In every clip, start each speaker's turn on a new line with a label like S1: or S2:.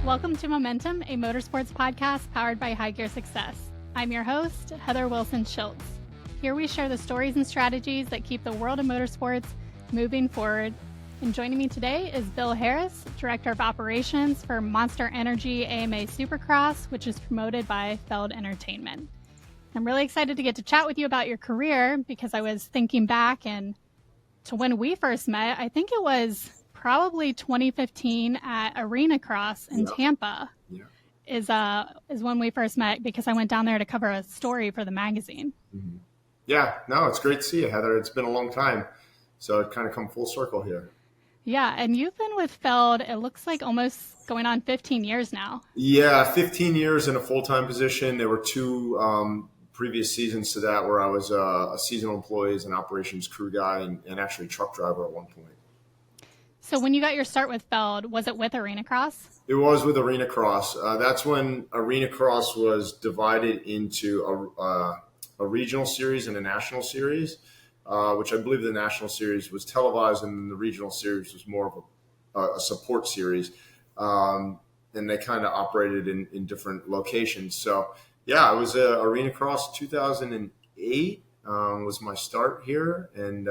S1: Welcome to Momentum, a motorsports podcast powered by High Gear Success. I'm your host, Heather Wilson Schiltz. Here we share the stories and strategies that keep the world of motorsports moving forward. And joining me today is Bill Heras, Director of Operations for Monster Energy AMA Supercross, which is promoted by Feld Entertainment. I'm really excited to get to chat with you about your career because I was thinking back and to when we first met. I think it was probably 2015 at Arenacross in Tampa is when we first met because I went down there to cover a story for the magazine.
S2: Mm-hmm. Yeah, no, it's great to see you, Heather. It's been a long time, so it kind of come full circle here.
S1: Yeah, and you've been with Feld, it looks like almost going on 15 years now.
S2: Yeah, 15 years in a full-time position. There were two previous seasons to that where I was a seasonal employee as an operations crew guy and actually truck driver at one point.
S1: So when you got your start with Feld, was it with Arenacross?
S2: It was with Arenacross. That's when Arenacross was divided into a regional series and a national series, which I believe the national series was televised and the regional series was more of a support series. And they kind of operated in different locations. So, yeah, I was Arenacross 2008 was my start here and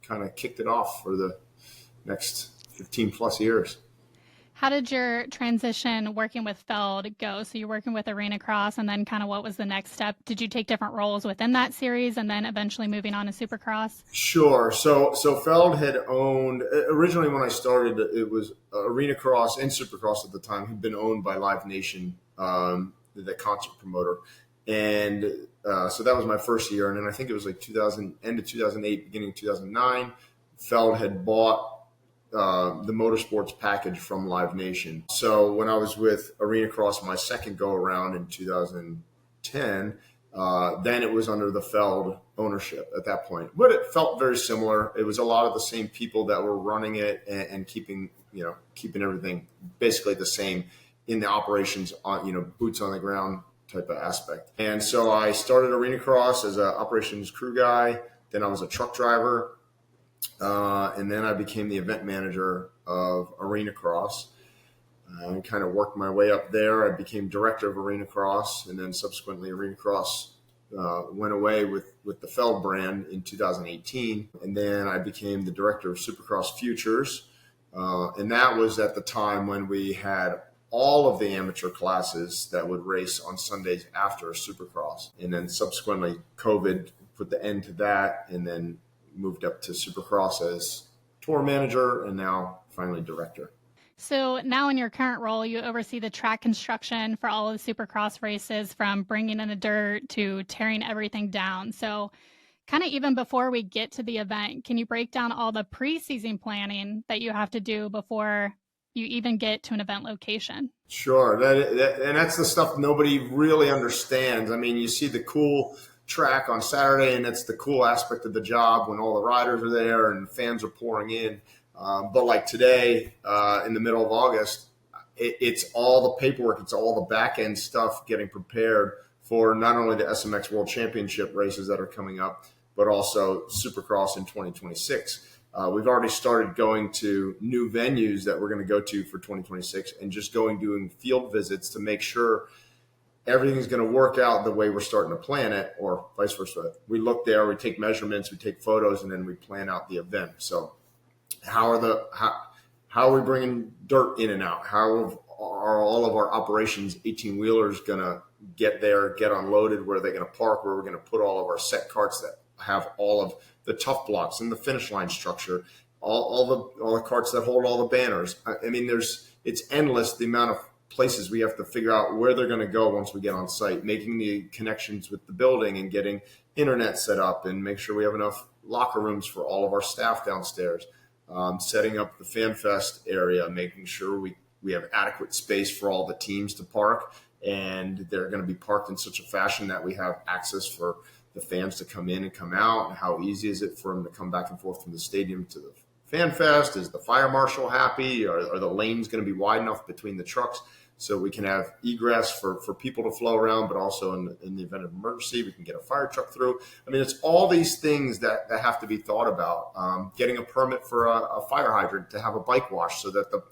S2: kind of kicked it off for the next 15 plus years.
S1: How did your transition working with Feld go? So you're working with Arenacross and then kind of what was the next step? Did you take different roles within that series and then eventually moving on to Supercross?
S2: Sure. So Feld had owned, originally when I started, it was Arenacross and Supercross at the time had been owned by Live Nation, the concert promoter. And so that was my first year. And then I think it was like end of 2008, beginning of 2009, Feld had bought the motorsports package from Live Nation. So when I was with Arenacross, my second go around in 2010, then it was under the Feld ownership at that point. But it felt very similar. It was a lot of the same people that were running it and keeping everything basically the same in the operations on, boots on the ground type of aspect. And so I started Arenacross as an operations crew guy. Then I was a truck driver. And then I became the event manager of Arenacross. I kind of worked my way up there. I became director of Arenacross, and then subsequently Arenacross went away with the Feld brand in 2018. And then I became the director of Supercross Futures. And that was at the time when we had all of the amateur classes that would race on Sundays after Supercross. And then subsequently COVID put the end to that, and then moved up to Supercross as tour manager and now finally director.
S1: So now in your current role, you oversee the track construction for all of the Supercross races, from bringing in the dirt to tearing everything down. So kind of even before we get to the event, can you break down all the preseason planning that you have to do before you even get to an event location?
S2: Sure. And that's the stuff nobody really understands. I mean, you see the cool track on Saturday, and that's the cool aspect of the job when all the riders are there and fans are pouring in. But like today, in the middle of August, it's all the paperwork, it's all the back end stuff getting prepared for not only the SMX World Championship races that are coming up, but also Supercross in 2026. We've already started going to new venues that we're going to go to for 2026 and just doing field visits to make sure everything's going to work out the way we're starting to plan it, or vice versa. We look there, we take measurements, we take photos, and then we plan out the event. So how are we bringing dirt in and out? How are all of our operations 18-wheelers going to get there, get unloaded? Where are they going to park? Where are we going to put all of our set carts that have all of the tough blocks and the finish line structure, all the carts that hold all the banners? I mean, it's endless, the amount of places we have to figure out where they're going to go once we get on site, making the connections with the building and getting internet set up and make sure we have enough locker rooms for all of our staff downstairs, setting up the Fan Fest area, making sure we have adequate space for all the teams to park, and they're going to be parked in such a fashion that we have access for the fans to come in and come out, and how easy is it for them to come back and forth from the stadium to the Fan Fest? Is the fire marshal happy? Are the lanes going to be wide enough between the trucks? so we can have egress for people to flow around, but also in the event of emergency, we can get a fire truck through. I mean, it's all these things that have to be thought about. Getting a permit for a fire hydrant to have a bike wash so that the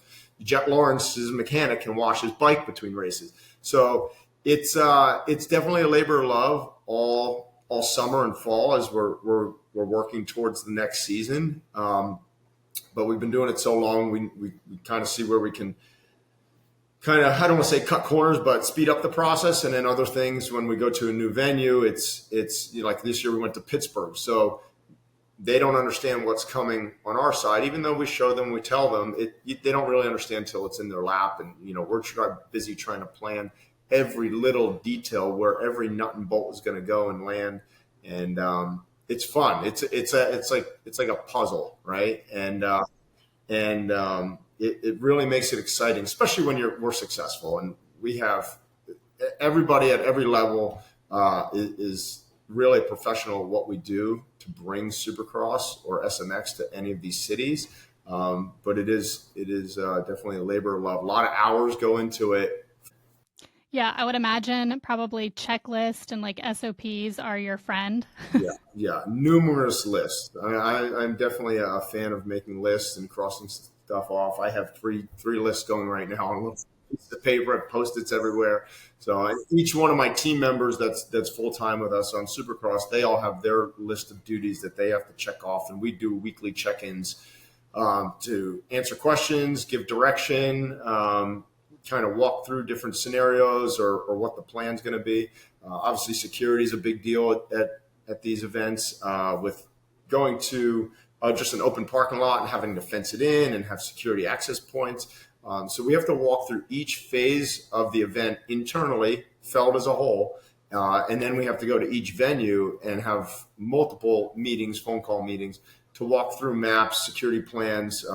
S2: Jet Lawrence's mechanic can wash his bike between races. So it's definitely a labor of love all summer and fall as we're working towards the next season. But we've been doing it so long, we kind of see where we can kind of, I don't want to say cut corners, but speed up the process. And then other things, when we go to a new venue, it's like this year we went to Pittsburgh. So they don't understand what's coming on our side, even though we show them, we tell them, they don't really understand until it's in their lap. And, we're busy trying to plan every little detail where every nut and bolt is going to go and land. And it's fun. It's like a puzzle, right? And it really makes it exciting, especially when we're successful. And we have everybody at every level is really professional at what we do to bring Supercross or SMX to any of these cities. But it is definitely a labor of love. A lot of hours go into it.
S1: Yeah, I would imagine probably checklist and like SOPs are your friend.
S2: Yeah, numerous lists. I'm definitely a fan of making lists and crossing stuff off. I have three lists going right now on little pieces of paper, Post-its everywhere. So each one of my team members that's full time with us on Supercross, they all have their list of duties that they have to check off, and we do weekly check-ins to answer questions, give direction. Kind of walk through different scenarios or what the plan's going to be. Obviously, security is a big deal at these events with going to just an open parking lot and having to fence it in and have security access points. So we have to walk through each phase of the event internally, Feld as a whole, and then we have to go to each venue and have multiple meetings, phone call meetings, to walk through maps, security plans,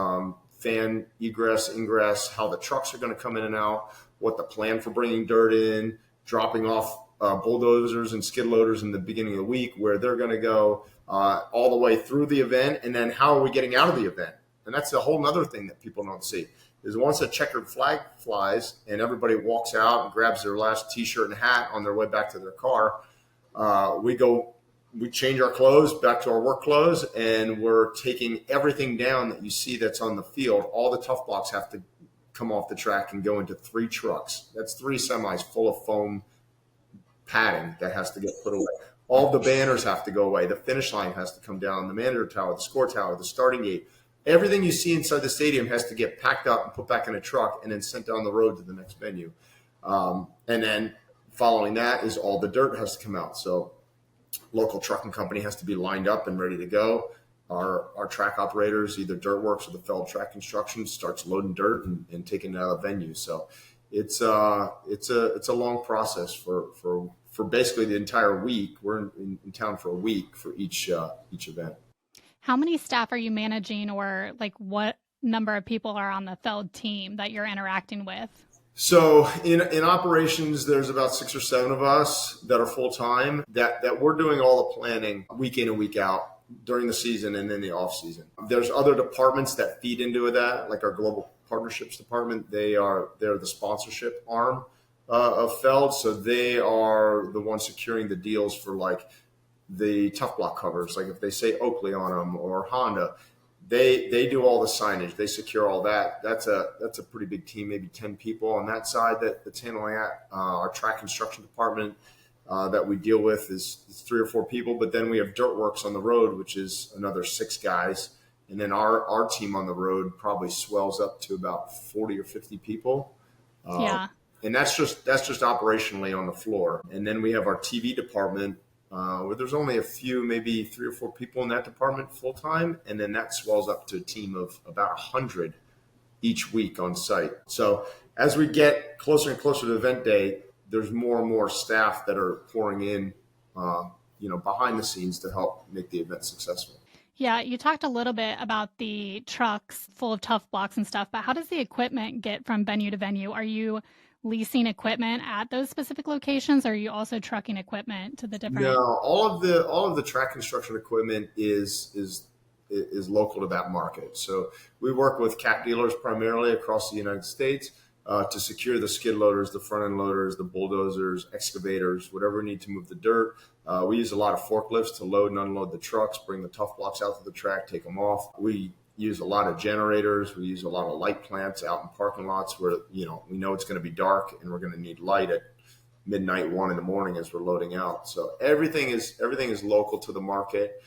S2: fan egress, ingress, how the trucks are going to come in and out, what the plan for bringing dirt in, dropping off bulldozers and skid loaders in the beginning of the week, where they're going to go all the way through the event, and then how are we getting out of the event? And that's a whole other thing that people don't see, is once a checkered flag flies and everybody walks out and grabs their last T-shirt and hat on their way back to their car, we change our clothes back to our work clothes, and we're taking everything down that you see that's on the field. All the tough blocks have to come off the track and go into 3 trucks. That's 3 semis full of foam padding that has to get put away. All the banners have to go away. The finish line has to come down, the manager tower, the score tower, the starting gate. Everything you see inside the stadium has to get packed up and put back in a truck and then sent down the road to the next venue. And then following that is all the dirt has to come out. So local trucking company has to be lined up and ready to go. Our track operators, either Dirtworks or the Feld Track Construction, starts loading dirt and taking it out of the venue. So it's a long process for basically the entire week. We're in town for a week for each event.
S1: How many staff are you managing, or like what number of people are on the Feld team that you're interacting with?
S2: So in operations, there's about 6 or 7 of us that are full time that we're doing all the planning week in and week out during the season and in the off season. There's other departments that feed into that, like our global partnerships department. They're the sponsorship arm of Feld, so they are the ones securing the deals for like the tough block covers. Like if they say Oakley on them or Honda, They do all the signage. They secure all that. That's a pretty big team, maybe 10 people on that side that's handling that. Our track construction department that we deal with is 3 or 4 people. But then we have Dirtworks on the road, which is another 6 guys. And then our team on the road probably swells up to about 40 or 50 people. And that's just operationally on the floor. And then we have our TV department, where there's only a few, maybe 3 or 4 people in that department full time, and then that swells up to a team of about 100 each week on site. So as we get closer and closer to event day, there's more and more staff that are pouring in, behind the scenes to help make the event successful.
S1: Yeah, you talked a little bit about the trucks full of tough blocks and stuff, but how does the equipment get from venue to venue? Are you leasing equipment at those specific locations, or are you also trucking equipment to the different?
S2: No, all of the track construction equipment is local to that market. So we work with cat dealers primarily across the United States. to secure the skid loaders, the front end loaders, the bulldozers, excavators, whatever we need to move the dirt. We use a lot of forklifts to load and unload the trucks, bring the tough blocks out to the track, take them off. We use a lot of generators. We use a lot of light plants out in parking lots where, we know it's going to be dark and we're going to need light at midnight, 1 a.m. as we're loading out. So everything is local to the market.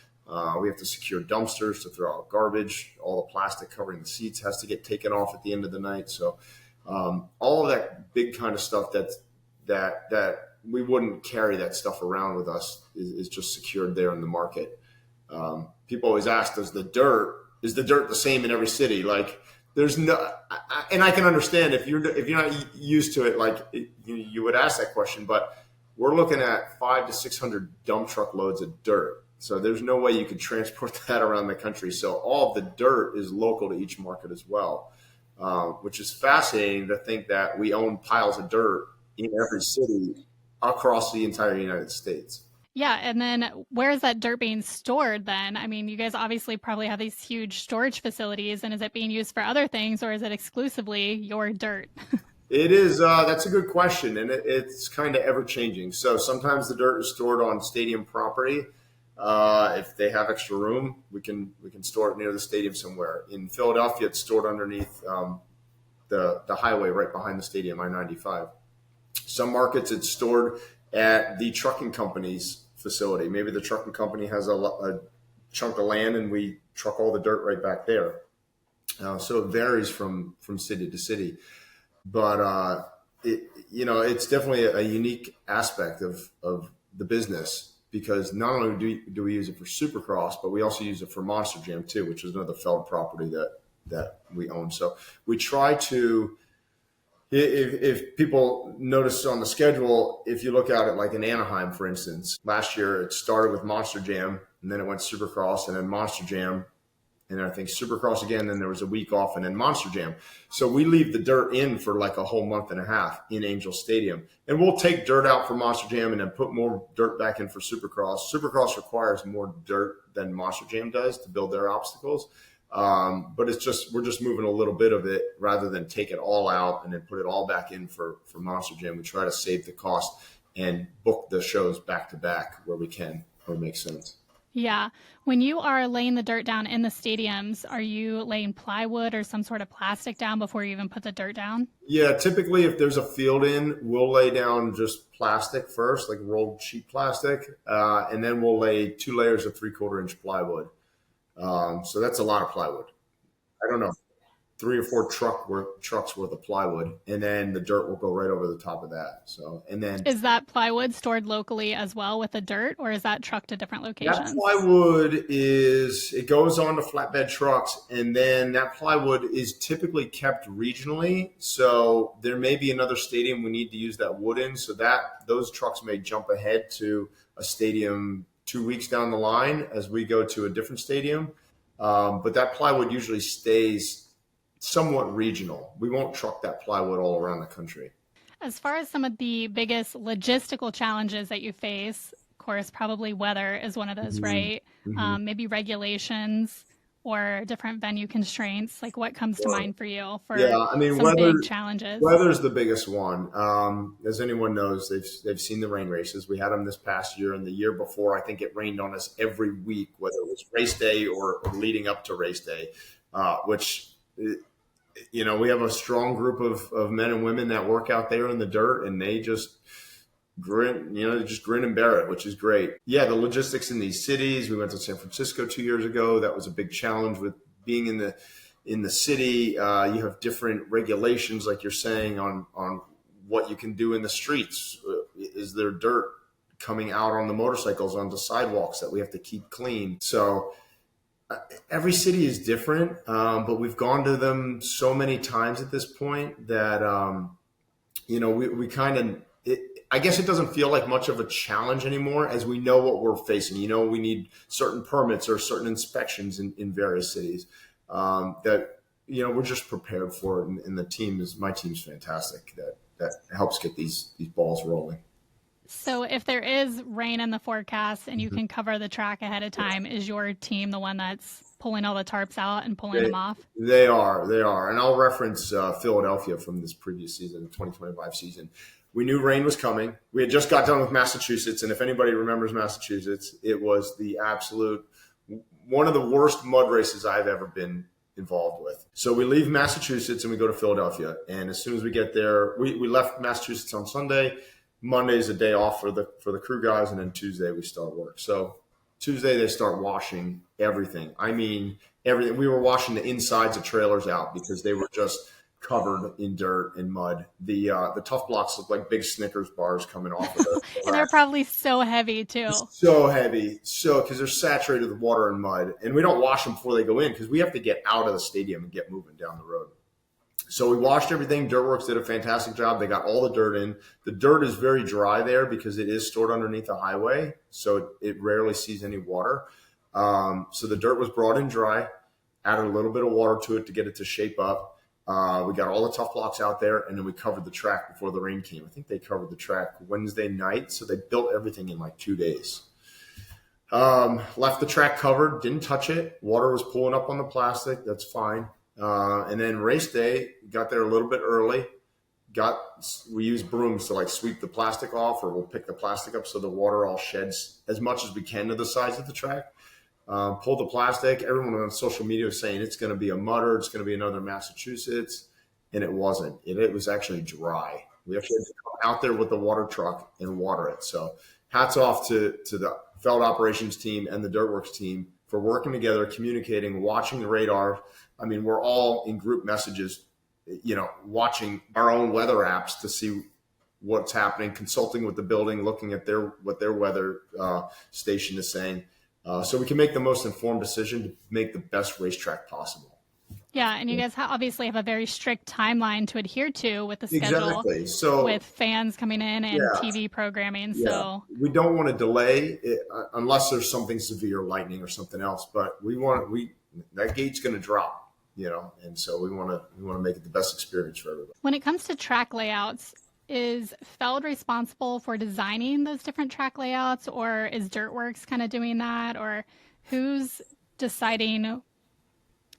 S2: We have to secure dumpsters to throw out garbage. All the plastic covering the seats has to get taken off at the end of the night. So all of that big kind of stuff that we wouldn't carry that stuff around with us is just secured there in the market. People always ask, is the dirt the same in every city? Like, there's no, and I can understand if you're not used to it, like you would ask that question, but we're looking at 500 to 600 dump truck loads of dirt. So there's no way you could transport that around the country. So all of the dirt is local to each market as well, which is fascinating to think that we own piles of dirt in every city across the entire United States.
S1: Yeah. And then where is that dirt being stored then? I mean, you guys obviously probably have these huge storage facilities, and is it being used for other things, or is it exclusively your dirt?
S2: It is. That's a good question. And it's kind of ever changing. So sometimes the dirt is stored on stadium property. If they have extra room, we can store it near the stadium somewhere. In Philadelphia, it's stored underneath the highway right behind the stadium, I-95. Some markets, it's stored at the trucking company's facility. Maybe the trucking company has a chunk of land and we truck all the dirt right back there. So it varies from city to city, but it's definitely a unique aspect of the business, because not only do we use it for Supercross, but we also use it for Monster Jam too, which is another Feld property that we own. So we try to, if people notice on the schedule, if you look at it like in Anaheim, for instance, last year it started with Monster Jam, and then it went Supercross, and then Monster Jam, and then I think Supercross again, then there was a week off, and then Monster Jam. So we leave the dirt in for like a whole month and a half in Angel Stadium. And we'll take dirt out for Monster Jam and then put more dirt back in for Supercross. Supercross requires more dirt than Monster Jam does to build their obstacles. But we're just moving a little bit of it rather than take it all out and then put it all back in for Monster Jam. We try to save the cost and book the shows back to back where we can, where it makes sense.
S1: Yeah. When you are laying the dirt down in the stadiums, are you laying plywood or some sort of plastic down before you even put the dirt down?
S2: Yeah, typically if there's a field in, we'll lay down just plastic first, like rolled sheet plastic, and then we'll lay 2 layers of 3/4 inch plywood. So that's a lot of plywood. I don't know, 3 or 4 trucks worth of plywood, and then the dirt will go right over the top of that. So, and then
S1: is that plywood stored locally as well with the dirt, or is that trucked to different locations?
S2: That plywood it goes on to flatbed trucks, and then that plywood is typically kept regionally. So there may be another stadium we need to use that wood in, so that those trucks may jump ahead to a stadium 2 weeks down the line as we go to a different stadium. But that plywood usually stays somewhat regional. We won't truck that plywood all around the country.
S1: As far as some of the biggest logistical challenges that you face, of course, probably weather is one of those, right? Mm-hmm. Maybe regulations or different venue constraints. Like, what comes to mind for you for some big challenges?
S2: Weather's the biggest one. As anyone knows, they've seen the rain races. We had them this past year, and the year before, I think it rained on us every week, whether it was race day or leading up to race day, which, we have a strong group of men and women that work out there in the dirt, and they just grin and bear it, which is great. Yeah, the logistics in these cities. We went to San Francisco 2 years ago. That was a big challenge with being in the city. You have different regulations, like you're saying, on what you can do in the streets. Is there dirt coming out on the motorcycles onto sidewalks that we have to keep clean? So every city is different, but we've gone to them so many times at this point that we kind of. I guess it doesn't feel like much of a challenge anymore, as we know what we're facing. We need certain permits or certain inspections in various cities that we're just prepared for it. And my team's fantastic. That helps get these balls rolling.
S1: So if there is rain in the forecast and you can cover the track ahead of time, is your team the one that's pulling all the tarps out and pulling them off?
S2: They are. And I'll reference Philadelphia from this previous season, the 2025 season. We knew rain was coming. We had just got done with Massachusetts. And if anybody remembers Massachusetts, it was the absolute one of the worst mud races I've ever been involved with. So we leave Massachusetts and we go to Philadelphia. And as soon as we get there, we left Massachusetts on Sunday. Monday is a day off for the crew guys. And then Tuesday we start work. So Tuesday they start washing everything. I mean, everything. We were washing the insides of trailers out because they were just covered in dirt and mud. The tough blocks look like big Snickers bars coming off of it.
S1: And they're probably so heavy too.
S2: So heavy. So, because they're saturated with water and mud. And we don't wash them before they go in because we have to get out of the stadium and get moving down the road. So we washed everything. Dirtworks did a fantastic job. They got all the dirt in. The dirt is very dry there because it is stored underneath the highway. So it rarely sees any water. So the dirt was brought in dry, added a little bit of water to it to get it to shape up. We got all the tough blocks out there, and then we covered the track before the rain came. I think they covered the track Wednesday night, so they built everything in like 2 days. Left the track covered, didn't touch it. Water was pulling up on the plastic. That's fine. And then race day, got there a little bit early. We use brooms to like sweep the plastic off, or we'll pick the plastic up so the water all sheds as much as we can to the sides of the track. Pulled the plastic. Everyone on social media was saying it's going to be a mudder. It's going to be another Massachusetts. And it wasn't. It was actually dry. We actually had to come out there with the water truck and water it. So hats off to the Feld operations team and the Dirtworks team for working together, communicating, watching the radar. I mean, we're all in group messages, watching our own weather apps to see what's happening, consulting with the building, looking at what their weather station is saying. So we can make the most informed decision to make the best racetrack possible.
S1: Yeah, and you guys obviously have a very strict timeline to adhere to with the schedule.
S2: Exactly. So
S1: with fans coming in and TV programming. So
S2: we don't want to delay it, unless there's something severe, lightning or something else. But that gate's going to drop, and so we want to make it the best experience for everybody.
S1: When it comes to track layouts, is Feld responsible for designing those different track layouts, or is Dirtworks kind of doing that, or who's deciding,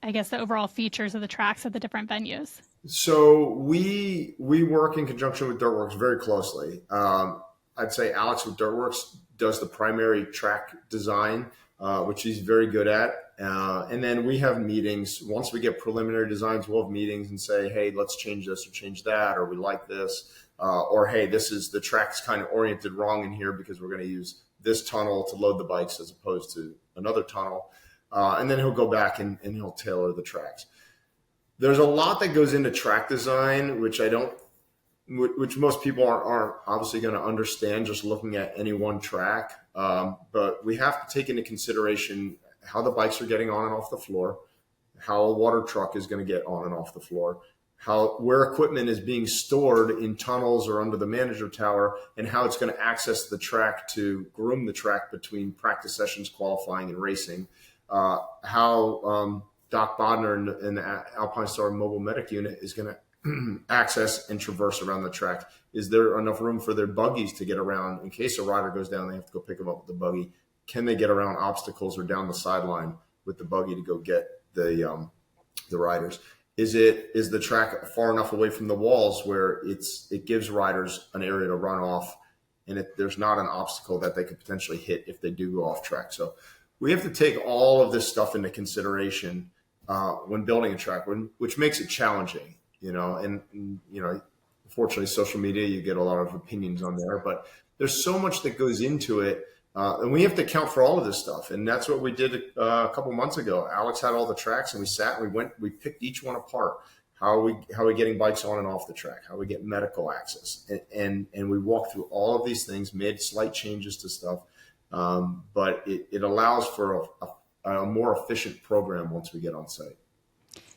S1: I guess, the overall features of the tracks at the different venues?
S2: So we work in conjunction with Dirtworks very closely. I'd say Alex with Dirtworks does the primary track design, which he's very good at. And then we have meetings. Once we get preliminary designs, we'll have meetings and say, hey, let's change this or change that, or we like this. Or, hey, the track's kind of oriented wrong in here because we're going to use this tunnel to load the bikes as opposed to another tunnel. And then he'll go back and he'll tailor the tracks. There's a lot that goes into track design, which most people aren't obviously going to understand just looking at any one track. But we have to take into consideration how the bikes are getting on and off the floor, how a water truck is going to get on and off the floor, where equipment is being stored in tunnels or under the manager tower, and how it's going to access the track to groom the track between practice sessions, qualifying, and racing. How Doc Bodner and the Alpine Star Mobile Medic Unit is going to access and traverse around the track. Is there enough room for their buggies to get around in case a rider goes down? They have to go pick them up with the buggy. Can they get around obstacles or down the sideline with the buggy to go get the riders? Is the track far enough away from the walls where it gives riders an area to run off, and there's not an obstacle that they could potentially hit if they do go off track? So we have to take all of this stuff into consideration when building a track, which makes it challenging, and unfortunately, social media, you get a lot of opinions on there, but there's so much that goes into it. And we have to account for all of this stuff. And that's what we did a couple months ago. Alex had all the tracks, and we sat and we picked each one apart. How are we getting bikes on and off the track? How are we getting medical access? And we walked through all of these things, made slight changes to stuff. But it allows for a more efficient program once we get on site.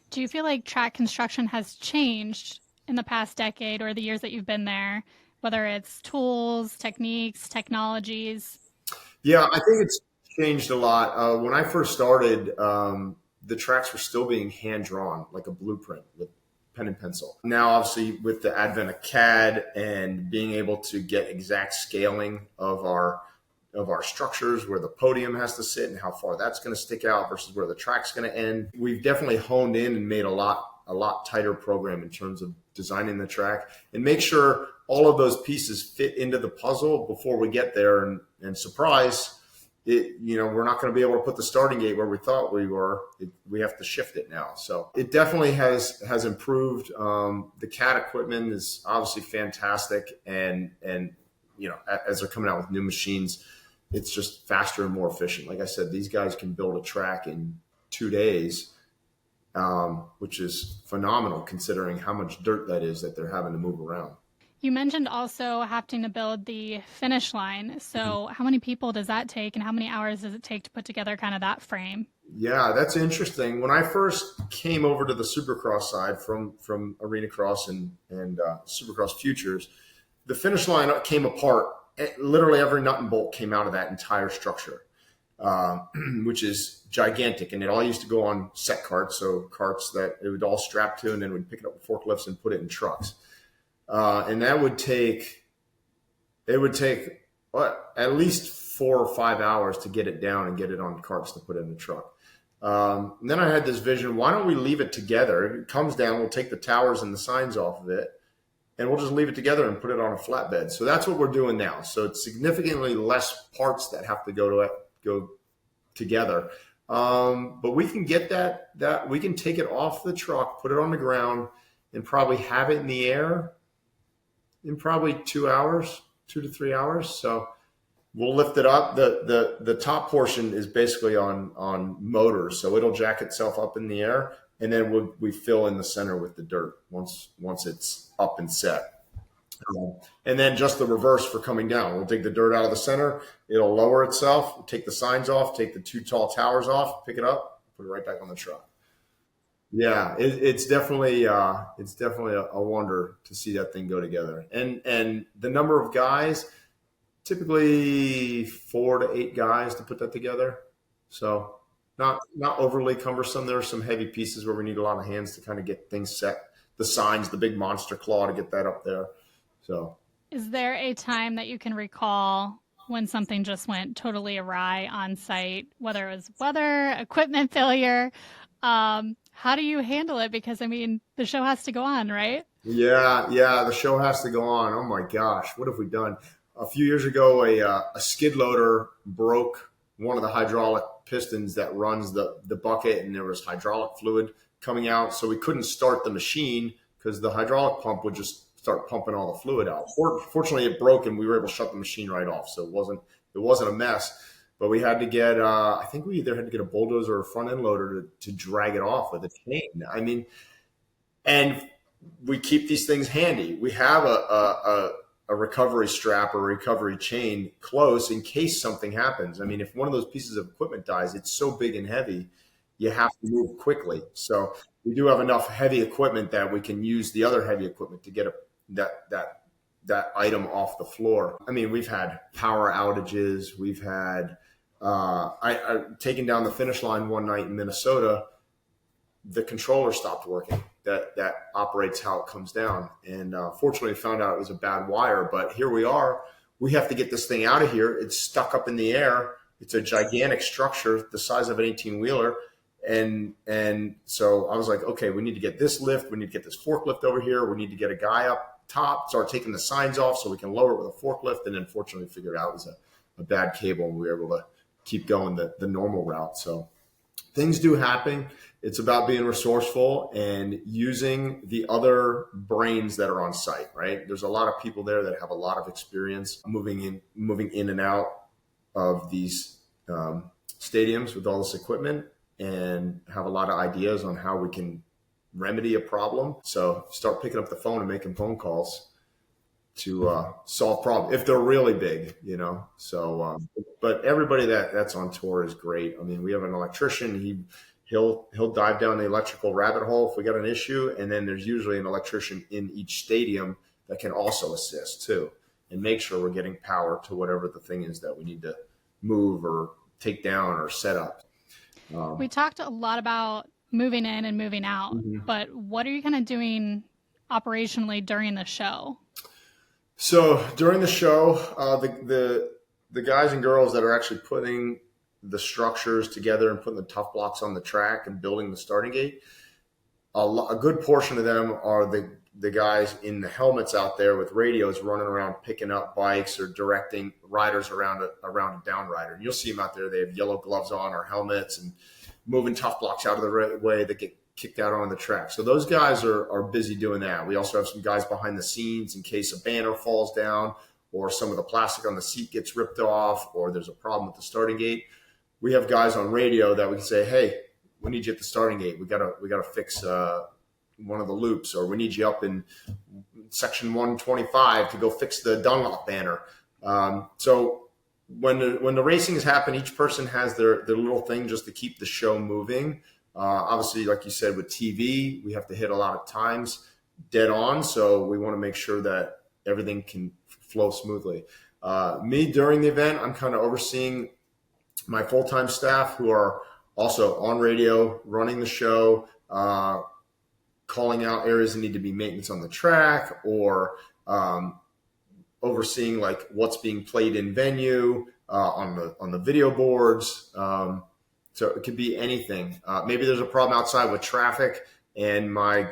S1: Do you feel like track construction has changed in the past decade or the years that you've been there, whether it's tools, techniques, technologies?
S2: Yeah, I think it's changed a lot. When I first started, the tracks were still being hand-drawn, like a blueprint with pen and pencil. Now, obviously, with the advent of CAD and being able to get exact scaling of our of our structures, where the podium has to sit and how far that's going to stick out versus where the track's going to end. We've definitely honed in and made a lot tighter program in terms of designing the track, and make sure all of those pieces fit into the puzzle before we get there. And surprise, we're not going to be able to put the starting gate where we thought we were. We have to shift it now. So it definitely has improved. The CAT equipment is obviously fantastic, and as they're coming out with new machines, it's just faster and more efficient. Like I said, these guys can build a track in 2 days, which is phenomenal considering how much dirt that is that they're having to move around.
S1: You mentioned also having to build the finish line. So how many people does that take, and how many hours does it take to put together kind of that frame?
S2: Yeah, that's interesting. When I first came over to the Supercross side from Arenacross and Supercross Futures, the finish line came apart. Literally every nut and bolt came out of that entire structure, which is gigantic. And it all used to go on set carts, so carts that it would all strap to, and then we'd pick it up with forklifts and put it in trucks. And that would take at least 4 or 5 hours to get it down and get it on carts to put it in the truck. And then I had this vision, why don't we leave it together? If it comes down, we'll take the towers and the signs off of it, and we'll just leave it together and put it on a flatbed. So that's what we're doing now. So it's significantly less parts that have to go together. But we can get that we can take it off the truck, put it on the ground, and probably have it in the air in probably 2 hours, 2 to 3 hours. So we'll lift it up. The top portion is basically on motors, so it'll jack itself up in the air, and then we fill in the center with the dirt once it's up and set. And then just the reverse for coming down. We'll take the dirt out of the center. It'll lower itself. We'll take the signs off, take the 2 tall towers off, pick it up, put it right back on the truck. Yeah, it's definitely a wonder to see that thing go together. And the number of guys, typically 4 to 8 guys to put that together. So not overly cumbersome. There are some heavy pieces where we need a lot of hands to kind of get things set. The signs, the big monster claw to get that up there. So,
S1: is there a time that you can recall when something just went totally awry on site, whether it was weather, equipment failure? How do you handle it? Because the show has to go on, right?
S2: Yeah, the show has to go on. Oh my gosh, what have we done? A few years ago, a skid loader broke one of the hydraulic pistons that runs the bucket, and there was hydraulic fluid coming out, so we couldn't start the machine because the hydraulic pump would just start pumping all the fluid out. Fortunately, it broke, and we were able to shut the machine right off, so it wasn't a mess. But we had to get, I think we either had to get a bulldozer or a front end loader to drag it off with a chain. And we keep these things handy. We have a recovery strap or recovery chain close in case something happens. If one of those pieces of equipment dies, it's so big and heavy, you have to move quickly. So we do have enough heavy equipment that we can use the other heavy equipment to get that item off the floor. We've had power outages. We've had I taken down the finish line one night in Minnesota. The controller stopped working. That operates how it comes down. And fortunately, found out it was a bad wire. But here we are. We have to get this thing out of here. It's stuck up in the air. It's a gigantic structure the size of an 18-wheeler. And so I was like, okay, we need to get this lift. We need to get this forklift over here. We need to get a guy up top, start taking the signs off so we can lower it with a forklift. And then fortunately figured out it was a bad cable, and we were able to keep going the normal route. So things do happen. It's about being resourceful and using the other brains that are on site, right? There's a lot of people there that have a lot of experience moving in and out of these stadiums with all this equipment, and have a lot of ideas on how we can remedy a problem. So start picking up the phone and making phone calls to solve problems if they're really big, So, but everybody that's on tour is great. We have an electrician. He'll dive down the electrical rabbit hole if we got an issue, and then there's usually an electrician in each stadium that can also assist too, and make sure we're getting power to whatever the thing is that we need to move or take down or set up.
S1: We talked a lot about moving in and moving out, but what are you kind of doing operationally during the show?
S2: So during the show, the the guys and girls that are actually putting the structures together and putting the tough blocks on the track and building the starting gate, a good portion of them are the guys in the helmets out there with radios running around picking up bikes or directing riders around a down rider. And you'll see them out there. They have yellow gloves on or helmets and moving tough blocks out of the way that get kicked out on the track. So those guys are busy doing that. We also have some guys behind the scenes in case a banner falls down or some of the plastic on the seat gets ripped off or there's a problem with the starting gate. We have guys on radio that we can say, hey, we need you at the starting gate. We gotta fix one of the loops, or we need you up in section 125 to go fix the Dunlop banner. So when the racing is happening, each person has their little thing just to keep the show moving. Obviously, like you said, with TV, we have to hit a lot of times dead on. So we want to make sure that everything can flow smoothly. Me during the event, I'm kind of overseeing my full-time staff who are also on radio, running the show, calling out areas that need to be maintenance on the track, or overseeing like what's being played in venue on the video boards. So it could be anything. Maybe there's a problem outside with traffic, and my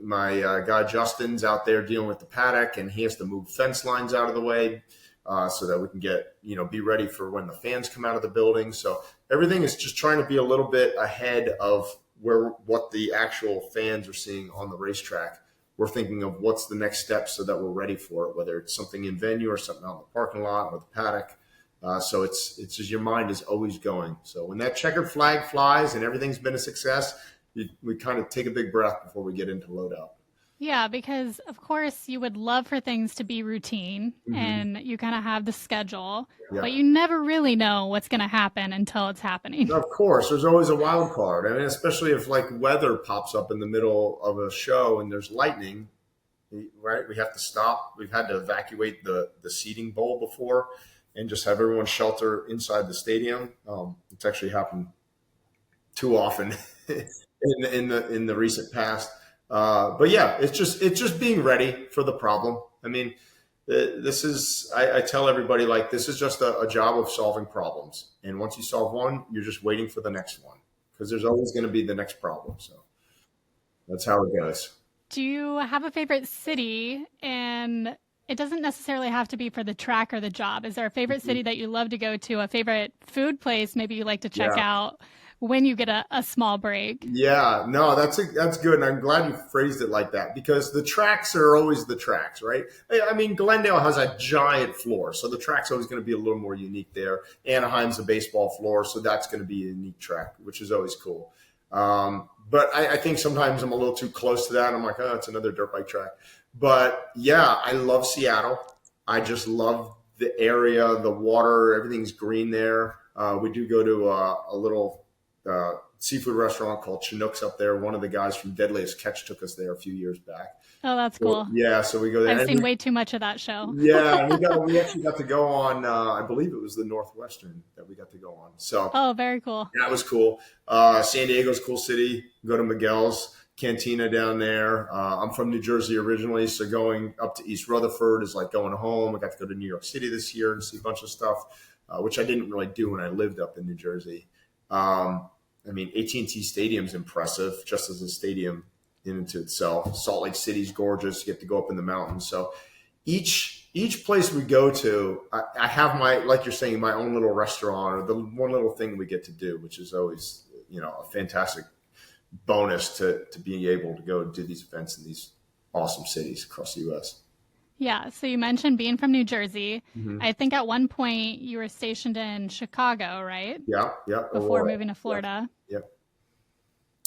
S2: guy Justin's out there dealing with the paddock, and he has to move fence lines out of the way so that we can be ready for when the fans come out of the building. So everything is just trying to be a little bit ahead of what the actual fans are seeing on the racetrack. We're thinking of what's the next step so that we're ready for it, whether it's something in venue or something out in the parking lot or the paddock. So it's just your mind is always going. So when that checkered flag flies and everything's been a success, we kind of take a big breath before we get into loadout.
S1: Yeah, because of course you would love for things to be routine and you kind of have the schedule, but you never really know what's going to happen until it's happening.
S2: Of course, there's always a wild card. I mean, especially if like weather pops up in the middle of a show and there's lightning, right? We have to stop. We've had to evacuate the seating bowl before and just have everyone shelter inside the stadium. It's actually happened too often in the recent past. But yeah, it's just being ready for the problem. I mean, I tell everybody, like, this is just a job of solving problems. And once you solve one, you're just waiting for the next one because there's always going to be the next problem. So that's how it goes.
S1: Do you have a favorite city? And it doesn't necessarily have to be for the track or the job. Is there a favorite city that you love to go to, a favorite food place maybe you like to check out when you get a small break? Yeah,
S2: no, that's good. And I'm glad you phrased it like that because the tracks are always the tracks, right? I mean, Glendale has a giant floor, so the track's always going to be a little more unique there. Anaheim's a baseball floor, so that's going to be a unique track, which is always cool. But I think sometimes I'm a little too close to that. I'm like, oh, it's another dirt bike track. But yeah, I love Seattle. I just love the area, the water, everything's green there. We do go to a little seafood restaurant called Chinook's up there. One of the guys from Deadliest Catch took us there a few years back.
S1: Oh, that's cool.
S2: Yeah, so we go there.
S1: I've seen way too much of that show.
S2: Yeah, we actually got to go on, I believe it was the Northwestern that we got to go on. So
S1: oh, very cool.
S2: That was cool. San Diego's a cool city. Go to Miguel's Cantina down there. I'm from New Jersey originally, so going up to East Rutherford is like going home. I got to go to New York City this year and see a bunch of stuff, which I didn't really do when I lived up in New Jersey. I mean, AT&T Stadium's impressive just as a stadium in and to itself. Salt Lake City's gorgeous. You get to go up in the mountains. So each place we go to, I have like you're saying, my own little restaurant or the one little thing we get to do, which is always, a fantastic bonus to being able to go do these events in these awesome cities across the U.S.
S1: Yeah. So you mentioned being from New Jersey. I think at one point you were stationed in Chicago, right?
S2: Yeah.
S1: Before moving to Florida.
S2: Yep.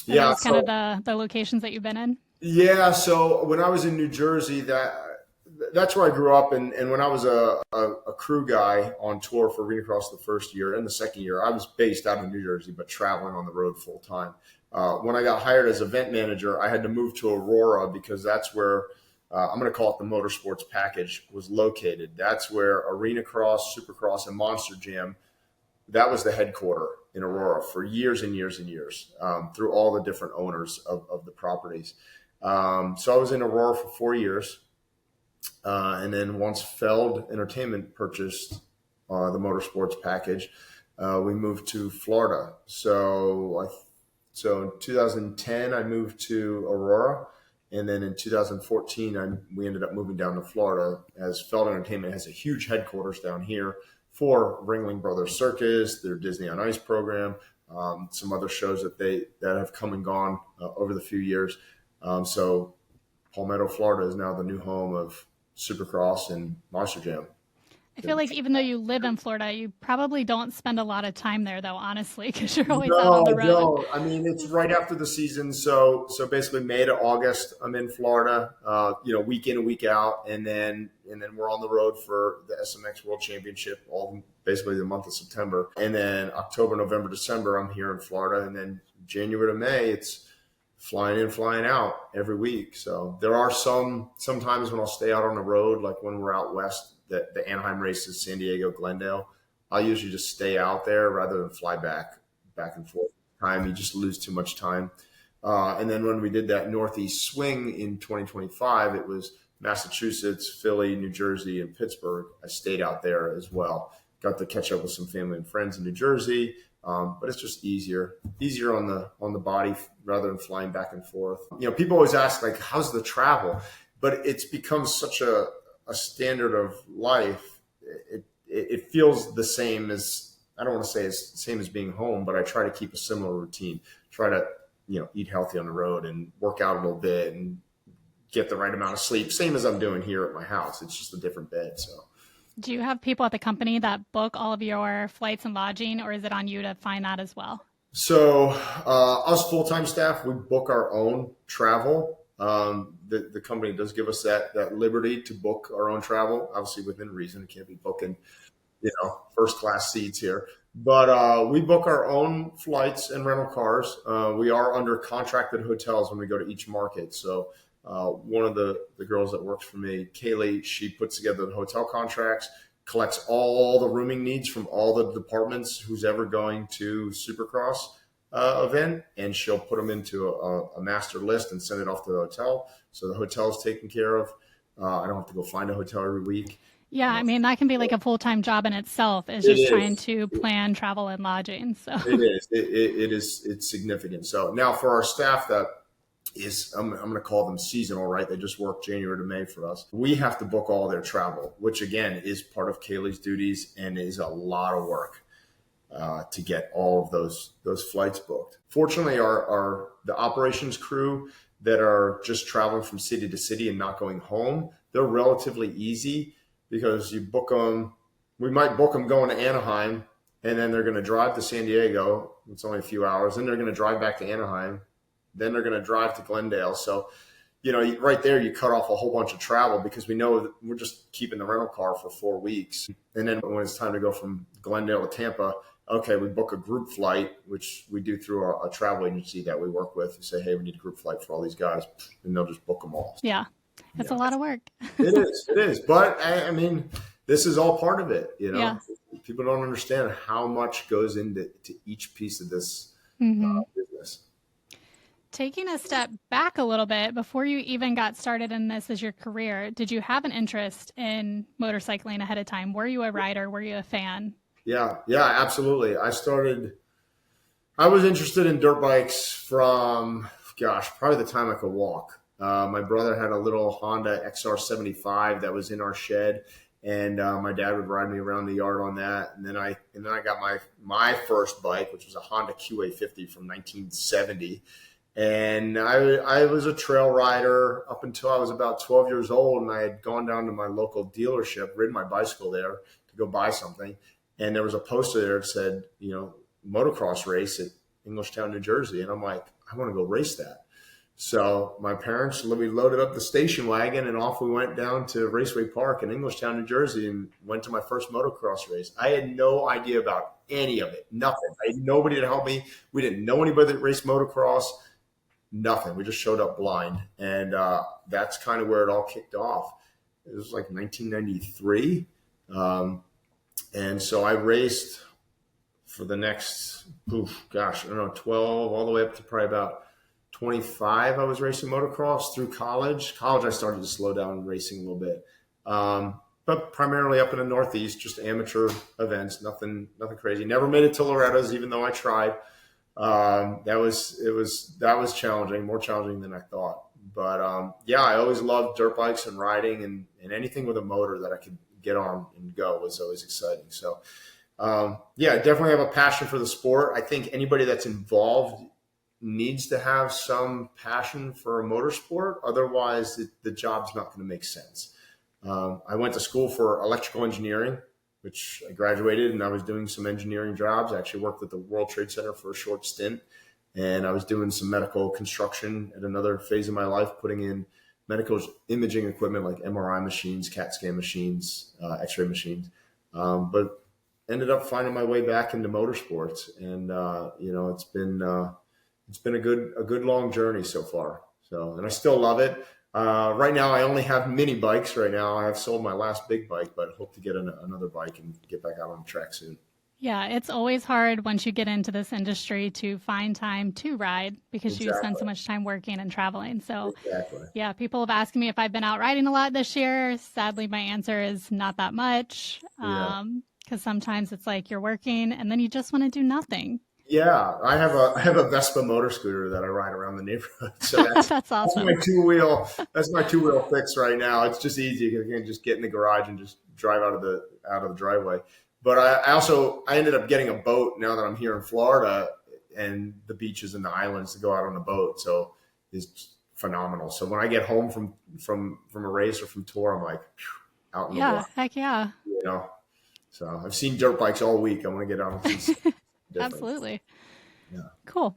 S1: Yeah. That's kind of the locations that you've been in.
S2: Yeah. So when I was in New Jersey, that's where I grew up. And when I was a crew guy on tour for Arenacross the first year and the second year, I was based out of New Jersey, but traveling on the road full time. When I got hired as event manager, I had to move to Aurora because that's where I'm going to call it the motorsports package was located. That's where Arenacross, Supercross, and Monster Jam, that was the headquarter in Aurora for years and years and years through all the different owners of the properties. So I was in Aurora for 4 years. And then once Feld Entertainment purchased the motorsports package, we moved to Florida. So in 2010, I moved to Aurora. And then in 2014, we ended up moving down to Florida, as Feld Entertainment has a huge headquarters down here for Ringling Brothers Circus, their Disney on Ice program, some other shows that have come and gone over the few years. So Palmetto, Florida is now the new home of Supercross and Monster Jam.
S1: I feel like even though you live in Florida, you probably don't spend a lot of time there, though, honestly, because you're always out on the road.
S2: No, I mean, it's right after the season. So basically May to August, I'm in Florida, week in and week out. And then we're on the road for the SMX World Championship, basically the month of September. And then October, November, December, I'm here in Florida. And then January to May, it's flying in, flying out every week. So there are sometimes when I'll stay out on the road, like when we're out west, the Anaheim races, San Diego, Glendale, I'll usually just stay out there rather than fly back and forth. You just lose too much time. And then when we did that Northeast swing in 2025, it was Massachusetts, Philly, New Jersey, and Pittsburgh. I stayed out there as well. Got to catch up with some family and friends in New Jersey. But it's just easier on the body rather than flying back and forth. People always ask, like, how's the travel? But it's become such a standard of life. It feels the same as, I don't want to say it's the same as being home, but I try to keep a similar routine. Try to, eat healthy on the road and work out a little bit and get the right amount of sleep. Same as I'm doing here at my house. It's just a different bed. So.
S1: Do you have people at the company that book all of your flights and lodging, or is it on you to find that as well?
S2: So us full-time staff, we book our own travel. The company does give us that liberty to book our own travel, obviously within reason. It can't be booking, first class seats here, but we book our own flights and rental cars. We are under contracted hotels when we go to each market. So one of the girls that works for me, Kaylee, she puts together the hotel contracts, collects all the rooming needs from all the departments who's ever going to Supercross event, and she'll put them into a master list and send it off to the hotel. So the hotel is taken care of. I don't have to go find a hotel every week.
S1: Yeah, I mean, that can be like a full-time job in itself, is just trying to plan travel and lodging. So
S2: it is. It's significant. So now for our staff that is, I'm going to call them seasonal, right? They just work January to May for us. We have to book all their travel, which again is part of Kaylee's duties and is a lot of work. To get all of those flights booked. Fortunately, the operations crew that are just traveling from city to city and not going home, they're relatively easy because you book them. We might book them going to Anaheim, and then they're going to drive to San Diego. It's only a few hours. Then they're going to drive back to Anaheim. Then they're going to drive to Glendale. So, right there, you cut off a whole bunch of travel because we know that we're just keeping the rental car for 4 weeks. And then when it's time to go from Glendale to Tampa, okay, we book a group flight, which we do through a travel agency that we work with. We say, hey, we need a group flight for all these guys, and they'll just book them all.
S1: Yeah, it's a lot of work.
S2: It is. But, I mean, this is all part of it,
S1: Yeah.
S2: People don't understand how much goes into each piece of this business.
S1: Taking a step back a little bit, before you even got started in this as your career, did you have an interest in motorcycling ahead of time? Were you a rider? Were you a fan?
S2: Yeah, absolutely. I was interested in dirt bikes from, probably the time I could walk. My brother had a little Honda XR75 that was in our shed, and my dad would ride me around the yard on that. And then I got my first bike, which was a Honda QA50 from 1970. And I was a trail rider up until I was about 12 years old, and I had gone down to my local dealership, ridden my bicycle there to go buy something. And there was a poster there that said, motocross race at Englishtown, New Jersey. And I'm like, I want to go race that. So my parents, we loaded up the station wagon and off we went down to Raceway Park in Englishtown, New Jersey, and went to my first motocross race. I had no idea about any of it, nothing. I had nobody to help me. We didn't know anybody that raced motocross, nothing. We just showed up blind. And that's kind of where it all kicked off. It was like 1993. And so I raced for the next, 12, all the way up to probably about 25. I was racing motocross through college. College, I started to slow down racing a little bit. but primarily up in the Northeast, just amateur events, nothing crazy. Never made it to Loretta's, even though I tried. That was challenging, more challenging than I thought. But yeah, I always loved dirt bikes and riding, and anything with a motor that I could get on and go was always exciting. So yeah, I definitely have a passion for the sport. I think anybody that's involved needs to have some passion for a motorsport. Otherwise, the job's not going to make sense. I went to school for electrical engineering, which I graduated, and I was doing some engineering jobs. I actually worked at the World Trade Center for a short stint, and I was doing some medical construction at another phase of my life, putting in medical imaging equipment like MRI machines, CAT scan machines, X-ray machines. But ended up finding my way back into motorsports, and it's been a good long journey so far. So, and I still love it. Right now, I only have mini bikes. Right now, I have sold my last big bike, but hope to get another bike and get back out on the track soon.
S1: Yeah, it's always hard once you get into this industry to find time to ride because you spend so much time working and traveling. So yeah, people have asked me if I've been out riding a lot this year. Sadly, my answer is not that much because sometimes it's like you're working and then you just want to do nothing.
S2: Yeah, I have a Vespa motor scooter that I ride around the neighborhood. So that's
S1: awesome.
S2: That's my two wheel fix right now. It's just easy. You can just get in the garage and just drive out of the driveway. But I ended up getting a boat now that I'm here in Florida, and the beaches and the islands to go out on a boat. So it's phenomenal. So when I get home from a race or from tour, I'm like, out in the water.
S1: Heck yeah.
S2: You know, so I've seen dirt bikes all week. I want to get on some.
S1: Absolutely.
S2: Yeah.
S1: Cool.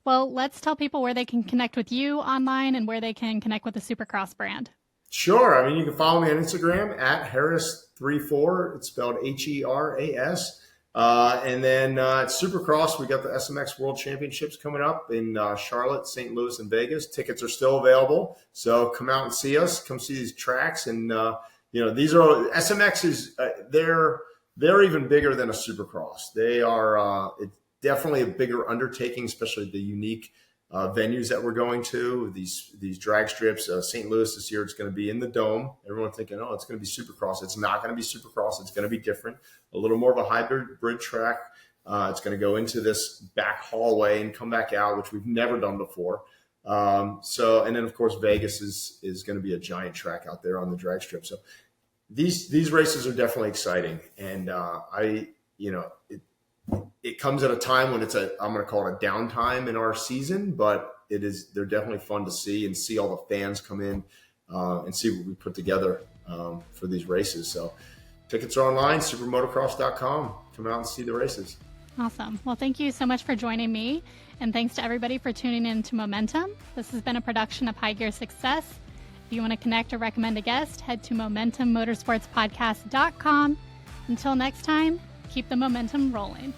S1: Well, let's tell people where they can connect with you online and where they can connect with the Supercross brand.
S2: Sure. I mean, you can follow me on Instagram at Heras34. It's spelled Heras. And then at Supercross, we got the SMX World Championships coming up in Charlotte, St. Louis, and Vegas. Tickets are still available. So come out and see us. Come see these tracks. And, these are SMX is they're even bigger than a Supercross. They are it's definitely a bigger undertaking, especially the unique venues that we're going to, these drag strips. St. Louis this year, it's going to be in the Dome. Everyone's thinking, oh, it's going to be Supercross. It's not going to be Supercross. It's going to be different, a little more of a hybrid track. It's going to go into this back hallway and come back out, which we've never done before. And then of course Vegas is going to be a giant track out there on the drag strip. So these races are definitely exciting, and it comes at a time when I'm going to call it a downtime in our season, but they're definitely fun to see all the fans come in and see what we put together for these races. So tickets are online, supermotocross.com. Come out and see the races.
S1: Awesome. Well, thank you so much for joining me. And thanks to everybody for tuning in to Momentum. This has been a production of High Gear Success. If you want to connect or recommend a guest, head to MomentumMotorsportsPodcast.com. Until next time, keep the momentum rolling.